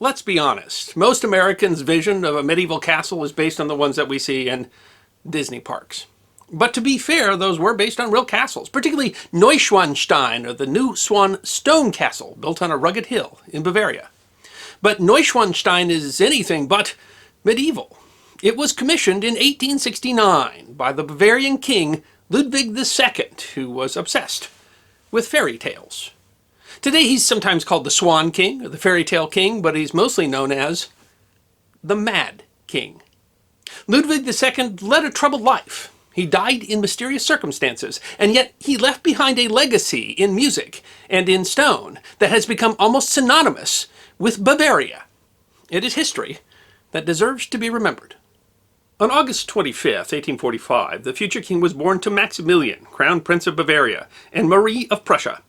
Let's be honest, most Americans' vision of a medieval castle is based on the ones that we see in Disney parks. But to be fair, those were based on real castles, particularly Neuschwanstein, or the New Swan Stone Castle, built on a rugged hill in Bavaria. But Neuschwanstein is anything but medieval. It was commissioned in 1869 by the Bavarian king Ludwig II, who was obsessed with fairy tales. Today he's sometimes called the Swan King or the Fairy Tale King, but he's mostly known as the Mad King. Ludwig II led a troubled life. He died in mysterious circumstances, and yet he left behind a legacy in music and in stone that has become almost synonymous with Bavaria. It is history that deserves to be remembered. On August 25th, 1845, the future king was born to Maximilian, Crown Prince of Bavaria, and Marie of Prussia.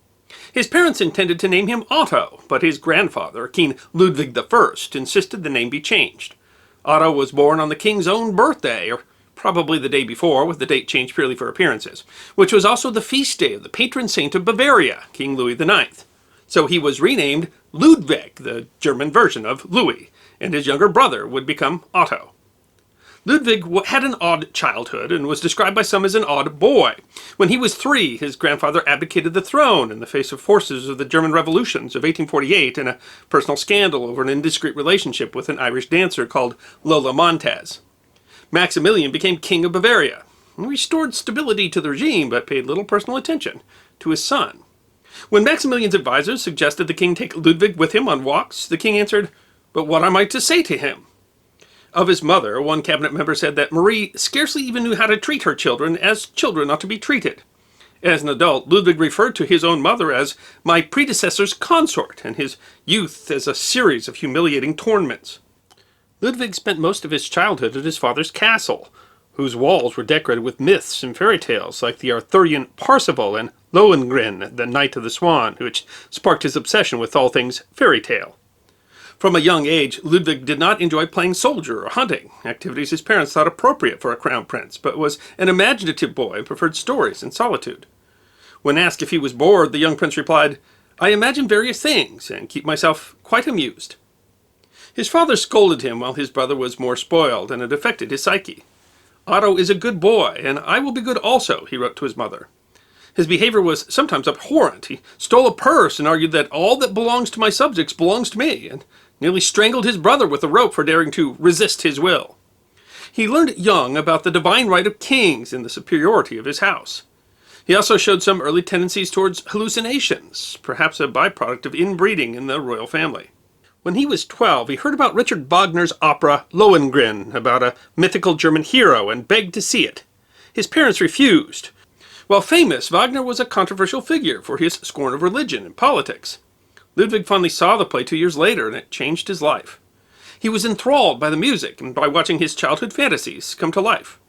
His parents intended to name him Otto, but his grandfather, King Ludwig I, insisted the name be changed. Otto was born on the king's own birthday, or probably the day before, with the date changed purely for appearances, which was also the feast day of the patron saint of Bavaria, King Louis IX. So he was renamed Ludwig, the German version of Louis, and his younger brother would become Otto. Ludwig had an odd childhood and was described by some as an odd boy. When he was 3, his grandfather abdicated the throne in the face of forces of the German revolutions of 1848 and a personal scandal over an indiscreet relationship with an Irish dancer called Lola Montez. Maximilian became king of Bavaria and restored stability to the regime, but paid little personal attention to his son. When Maximilian's advisors suggested the king take Ludwig with him on walks, the king answered, "But what am I to say to him?" Of his mother, one cabinet member said that Marie scarcely even knew how to treat her children as children ought to be treated. As an adult, Ludwig referred to his own mother as "my predecessor's consort," and his youth as a series of humiliating torments. Ludwig spent most of his childhood at his father's castle, whose walls were decorated with myths and fairy tales like the Arthurian Parsifal and Lohengrin, the Knight of the Swan, which sparked his obsession with all things fairy tale. From a young age, Ludwig did not enjoy playing soldier or hunting, activities his parents thought appropriate for a crown prince, but was an imaginative boy and preferred stories and solitude. When asked if he was bored, the young prince replied, "I imagine various things and keep myself quite amused." His father scolded him while his brother was more spoiled, and it affected his psyche. "Otto is a good boy, and I will be good also," he wrote to his mother. His behavior was sometimes abhorrent. He stole a purse and argued that all that belongs to my subjects belongs to me, and nearly strangled his brother with a rope for daring to resist his will. He learned young about the divine right of kings and the superiority of his house. He also showed some early tendencies towards hallucinations, perhaps a byproduct of inbreeding in the royal family. When he was 12, he heard about Richard Wagner's opera Lohengrin, about a mythical German hero, and begged to see it. His parents refused. While famous, Wagner was a controversial figure for his scorn of religion and politics. Ludwig finally saw the play 2 years later, and it changed his life. He was enthralled by the music and by watching his childhood fantasies come to life.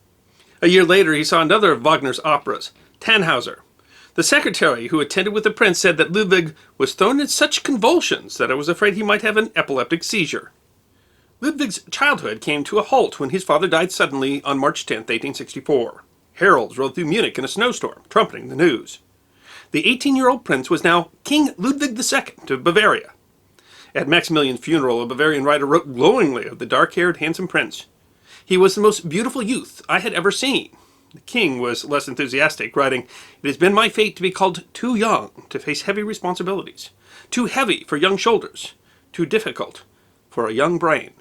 A year later, he saw another of Wagner's operas, Tannhauser. The secretary who attended with the prince said that Ludwig was thrown in such convulsions that I was afraid he might have an epileptic seizure. Ludwig's childhood came to a halt when his father died suddenly on March 10, 1864. Heralds rode through Munich in a snowstorm, trumpeting the news. The 18-year-old prince was now King Ludwig II of Bavaria. At Maximilian's funeral, a Bavarian writer wrote glowingly of the dark-haired, handsome prince. "He was the most beautiful youth I had ever seen." The king was less enthusiastic, writing, "It has been my fate to be called too young to face heavy responsibilities, too heavy for young shoulders, too difficult for a young brain."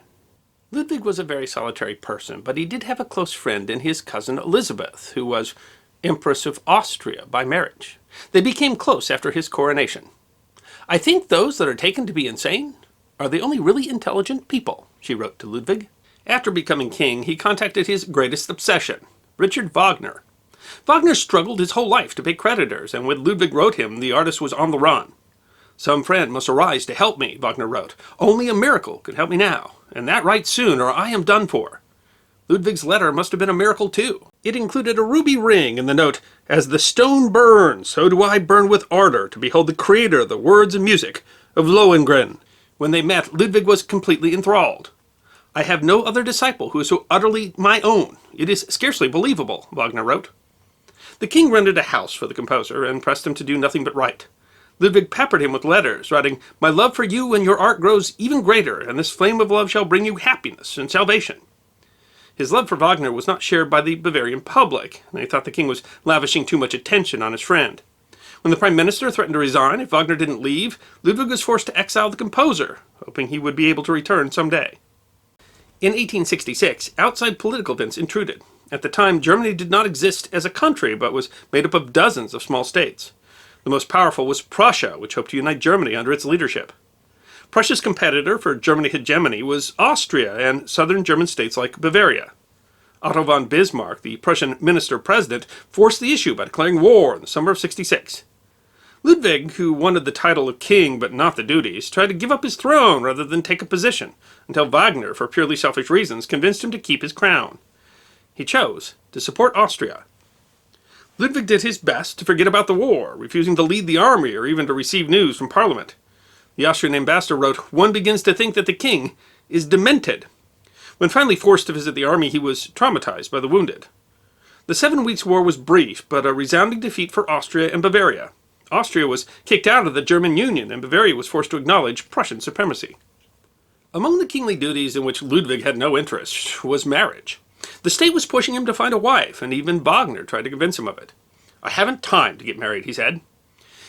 Ludwig was a very solitary person, but he did have a close friend in his cousin Elizabeth, who was Empress of Austria by marriage. They became close after his coronation. "I think those that are taken to be insane are the only really intelligent people," she wrote to Ludwig. After becoming king, he contacted his greatest obsession, Richard Wagner. Wagner struggled his whole life to pay creditors, and when Ludwig wrote him, the artist was on the run. "Some friend must arise to help me," Wagner wrote. "Only a miracle could help me now, and that right soon, or I am done for." Ludwig's letter must have been a miracle too. It included a ruby ring and the note, "As the stone burns, so do I burn with ardor to behold the creator of the words and music of Lohengrin." When they met, Ludwig was completely enthralled. "I have no other disciple who is so utterly my own. It is scarcely believable," Wagner wrote. The king rented a house for the composer and pressed him to do nothing but write. Ludwig peppered him with letters, writing, "My love for you and your art grows even greater, and this flame of love shall bring you happiness and salvation." His love for Wagner was not shared by the Bavarian public. They thought the king was lavishing too much attention on his friend. When the prime minister threatened to resign if Wagner didn't leave, Ludwig was forced to exile the composer, hoping he would be able to return someday. In 1866, outside political events intruded. At the time, Germany did not exist as a country, but was made up of dozens of small states. The most powerful was Prussia, which hoped to unite Germany under its leadership. Prussia's competitor for German hegemony was Austria and southern German states like Bavaria. Otto von Bismarck, the Prussian minister-president, forced the issue by declaring war in the summer of '66. Ludwig, who wanted the title of king but not the duties, tried to give up his throne rather than take a position, until Wagner, for purely selfish reasons, convinced him to keep his crown. He chose to support Austria. Ludwig did his best to forget about the war, refusing to lead the army or even to receive news from Parliament. The Austrian ambassador wrote, "One begins to think that the king is demented." When finally forced to visit the army, he was traumatized by the wounded. The 7 Weeks' War was brief, but a resounding defeat for Austria and Bavaria. Austria was kicked out of the German Union, and Bavaria was forced to acknowledge Prussian supremacy. Among the kingly duties in which Ludwig had no interest was marriage. The state was pushing him to find a wife, and even Wagner tried to convince him of it. "I haven't time to get married," he said.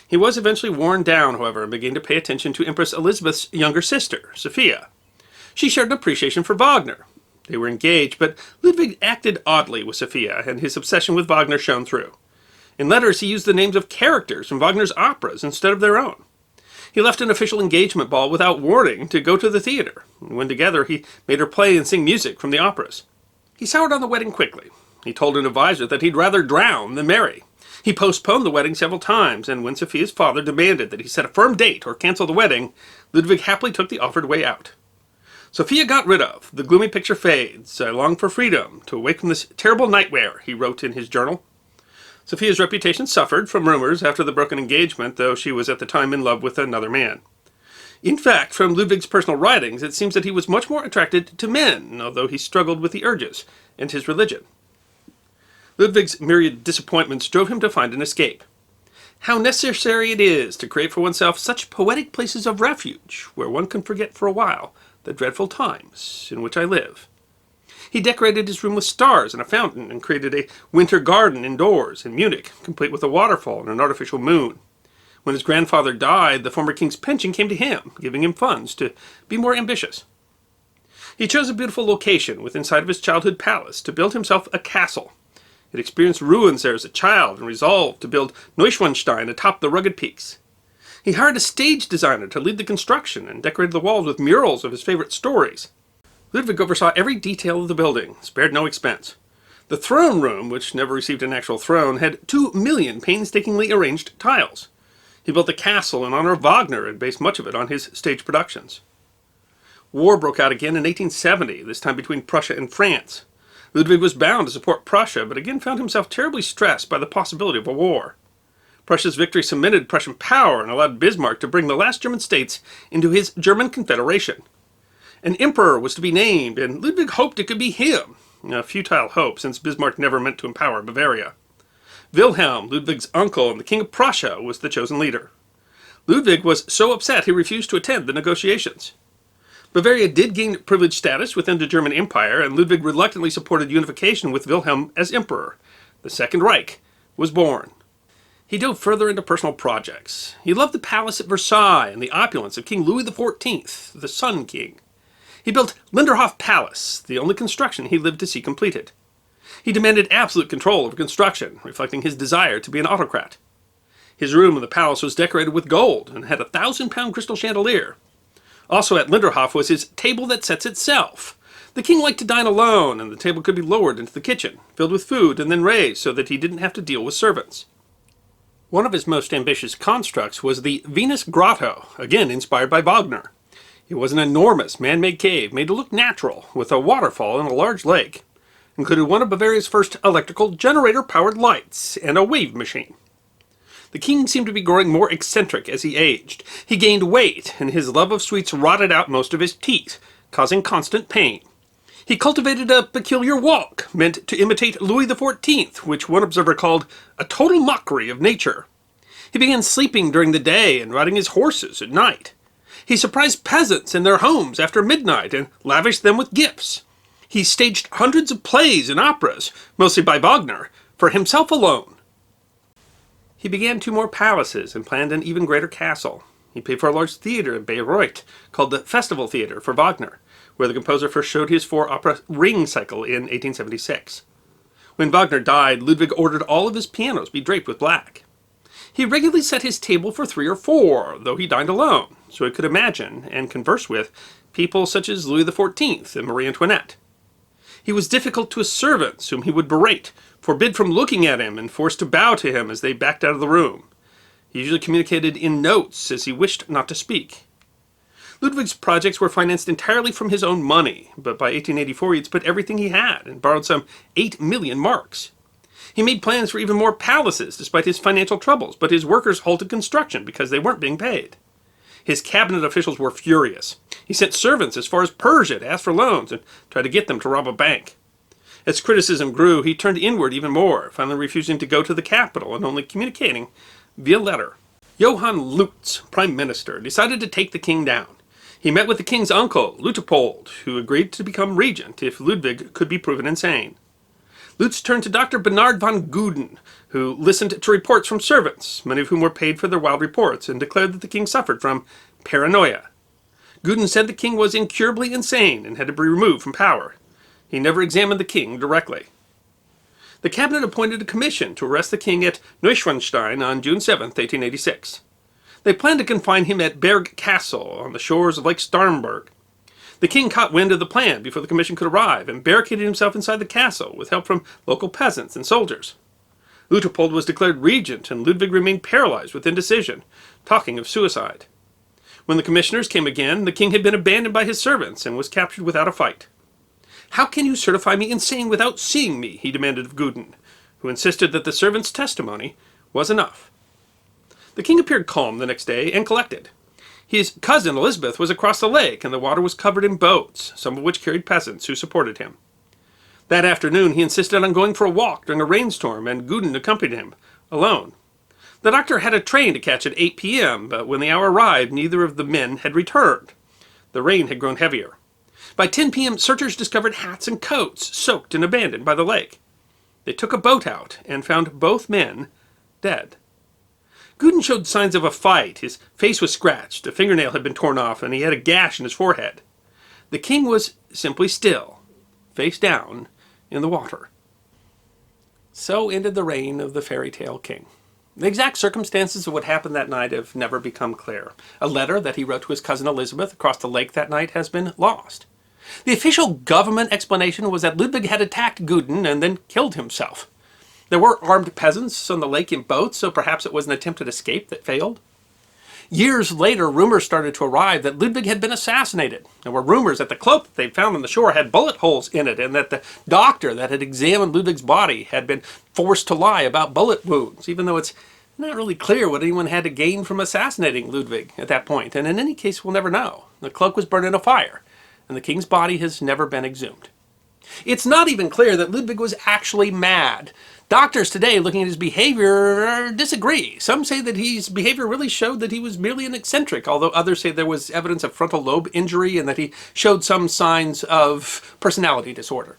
He was eventually worn down, however, and began to pay attention to Empress Elizabeth's younger sister, Sophia. She shared an appreciation for Wagner. They were engaged, but Ludwig acted oddly with Sophia, and his obsession with Wagner shone through. In letters, he used the names of characters from Wagner's operas instead of their own. He left an official engagement ball without warning to go to the theater. When together, he made her play and sing music from the operas. He soured on the wedding quickly. He told an advisor that he'd rather drown than marry. He postponed the wedding several times, and when Sophia's father demanded that he set a firm date or cancel the wedding, Ludwig happily took the offered way out. "Sophia got rid of. The gloomy picture fades. I long for freedom, to awake from this terrible nightmare," he wrote in his journal. Sophia's reputation suffered from rumors after the broken engagement, though she was at the time in love with another man. In fact, from Ludwig's personal writings, it seems that he was much more attracted to men, although he struggled with the urges and his religion. Ludwig's myriad disappointments drove him to find an escape. How necessary it is to create for oneself such poetic places of refuge, where one can forget for a while the dreadful times in which I live. He decorated his room with stars and a fountain, and created a winter garden indoors in Munich, complete with a waterfall and an artificial moon. When his grandfather died, the former king's pension came to him, giving him funds to be more ambitious. He chose a beautiful location within sight of his childhood palace to build himself a castle. He had experienced ruins there as a child and resolved to build Neuschwanstein atop the rugged peaks. He hired a stage designer to lead the construction and decorated the walls with murals of his favorite stories. Ludwig oversaw every detail of the building, spared no expense. The throne room, which never received an actual throne, had 2 million painstakingly arranged tiles. He built the castle in honor of Wagner and based much of it on his stage productions. War broke out again in 1870, this time between Prussia and France. Ludwig was bound to support Prussia, but again found himself terribly stressed by the possibility of a war. Prussia's victory cemented Prussian power and allowed Bismarck to bring the last German states into his German Confederation. An emperor was to be named, and Ludwig hoped it could be him. A futile hope, since Bismarck never meant to empower Bavaria. Wilhelm, Ludwig's uncle and the King of Prussia, was the chosen leader. Ludwig was so upset he refused to attend the negotiations. Bavaria did gain privileged status within the German Empire, and Ludwig reluctantly supported unification with Wilhelm as emperor. The Second Reich was born. He dove further into personal projects. He loved the palace at Versailles and the opulence of King Louis XIV, the Sun King. He built Linderhof Palace, the only construction he lived to see completed. He demanded absolute control over construction, reflecting his desire to be an autocrat. His room in the palace was decorated with gold and had a 1,000-pound crystal chandelier. Also at Linderhof was his table that sets itself. The king liked to dine alone, and the table could be lowered into the kitchen, filled with food, and then raised so that he didn't have to deal with servants. One of his most ambitious constructs was the Venus Grotto, again inspired by Wagner. It was an enormous man-made cave made to look natural, with a waterfall and a large lake. Included one of Bavaria's first electrical generator-powered lights and a wave machine. The king seemed to be growing more eccentric as he aged. He gained weight, and his love of sweets rotted out most of his teeth, causing constant pain. He cultivated a peculiar walk, meant to imitate Louis XIV, which one observer called a total mockery of nature. He began sleeping during the day and riding his horses at night. He surprised peasants in their homes after midnight and lavished them with gifts. He staged hundreds of plays and operas, mostly by Wagner, for himself alone. He began 2 more palaces and planned an even greater castle. He paid for a large theater in Bayreuth, called the Festival Theater for Wagner, where the composer first showed his 4-opera Ring cycle in 1876. When Wagner died, Ludwig ordered all of his pianos be draped with black. He regularly set his table for 3 or 4, though he dined alone, so he could imagine and converse with people such as Louis XIV and Marie Antoinette. He was difficult to his servants, whom he would berate, forbid from looking at him, and forced to bow to him as they backed out of the room. He usually communicated in notes, as he wished not to speak. Ludwig's projects were financed entirely from his own money, but by 1884 he had spent everything he had and borrowed some 8 million marks. He made plans for even more palaces despite his financial troubles, but his workers halted construction because they weren't being paid. His cabinet officials were furious. He sent servants as far as Persia to ask for loans and tried to get them to rob a bank. As criticism grew, he turned inward even more, finally refusing to go to the capital and only communicating via letter. Johann Lutz, prime minister, decided to take the king down. He met with the king's uncle, Luitpold, who agreed to become regent if Ludwig could be proven insane. Lutz turned to Dr. Bernard von Guden, who listened to reports from servants, many of whom were paid for their wild reports, and declared that the king suffered from paranoia. Guden said the king was incurably insane and had to be removed from power. He never examined the king directly. The cabinet appointed a commission to arrest the king at Neuschwanstein on June 7, 1886. They planned to confine him at Berg Castle on the shores of Lake Starnberg. The king caught wind of the plan before the commission could arrive and barricaded himself inside the castle with help from local peasants and soldiers. Luitpold was declared regent and Ludwig remained paralyzed with indecision, talking of suicide. When the commissioners came again, the king had been abandoned by his servants and was captured without a fight. "How can you certify me insane without seeing me?" he demanded of Guden, who insisted that the servant's testimony was enough. The king appeared calm the next day and collected. His cousin Elizabeth was across the lake, and the water was covered in boats, some of which carried peasants who supported him. That afternoon he insisted on going for a walk during a rainstorm, and Guden accompanied him, alone. The doctor had a train to catch at 8 p.m., but when the hour arrived, neither of the men had returned. The rain had grown heavier. By 10 p.m., searchers discovered hats and coats soaked and abandoned by the lake. They took a boat out and found both men dead. Guden showed signs of a fight. His face was scratched, a fingernail had been torn off, and he had a gash in his forehead. The king was simply still, face down, in the water. So ended the reign of the fairy tale king. The exact circumstances of what happened that night have never become clear. A letter that he wrote to his cousin Elizabeth across the lake that night has been lost. The official government explanation was that Ludwig had attacked Guden and then killed himself. There were armed peasants on the lake in boats, so perhaps it was an attempted escape that failed. Years later, rumors started to arrive that Ludwig had been assassinated. There were rumors that the cloak that they found on the shore had bullet holes in it, and that the doctor that had examined Ludwig's body had been forced to lie about bullet wounds, even though it's not really clear what anyone had to gain from assassinating Ludwig at that point, and in any case we'll never know. The cloak was burned in a fire, and the king's body has never been exhumed. It's not even clear that Ludwig was actually mad. Doctors today, looking at his behavior, disagree. Some say that his behavior really showed that he was merely an eccentric, although others say there was evidence of frontal lobe injury and that he showed some signs of personality disorder.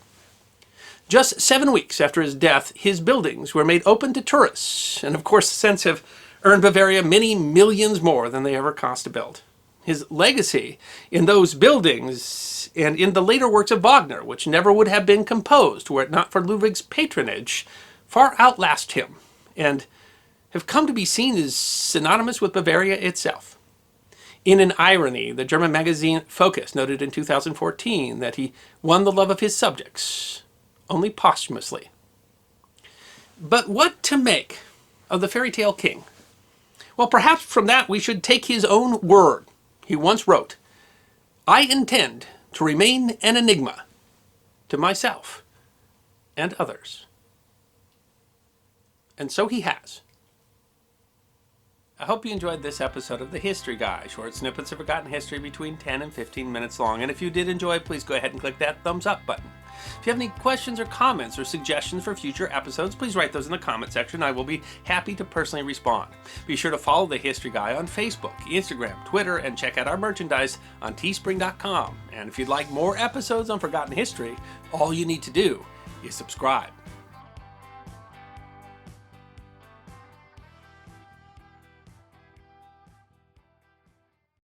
Just 7 weeks after his death, his buildings were made open to tourists, and of course since have earned Bavaria many millions more than they ever cost to build. His legacy in those buildings and in the later works of Wagner, which never would have been composed were it not for Ludwig's patronage, far outlast him and have come to be seen as synonymous with Bavaria itself. In an irony, the German magazine Focus noted in 2014 that he won the love of his subjects only posthumously. But what to make of the fairy tale king? Well, perhaps from that we should take his own word. He once wrote, "I intend to remain an enigma to myself and others." And so he has. I hope you enjoyed this episode of The History Guy, short snippets of forgotten history between 10 and 15 minutes long. And if you did enjoy, please go ahead and click that thumbs up button. If you have any questions or comments or suggestions for future episodes, please write those in the comment section. I will be happy to personally respond. Be sure to follow The History Guy on Facebook, Instagram, Twitter, and check out our merchandise on teespring.com. And if you'd like more episodes on forgotten history, all you need to do is subscribe.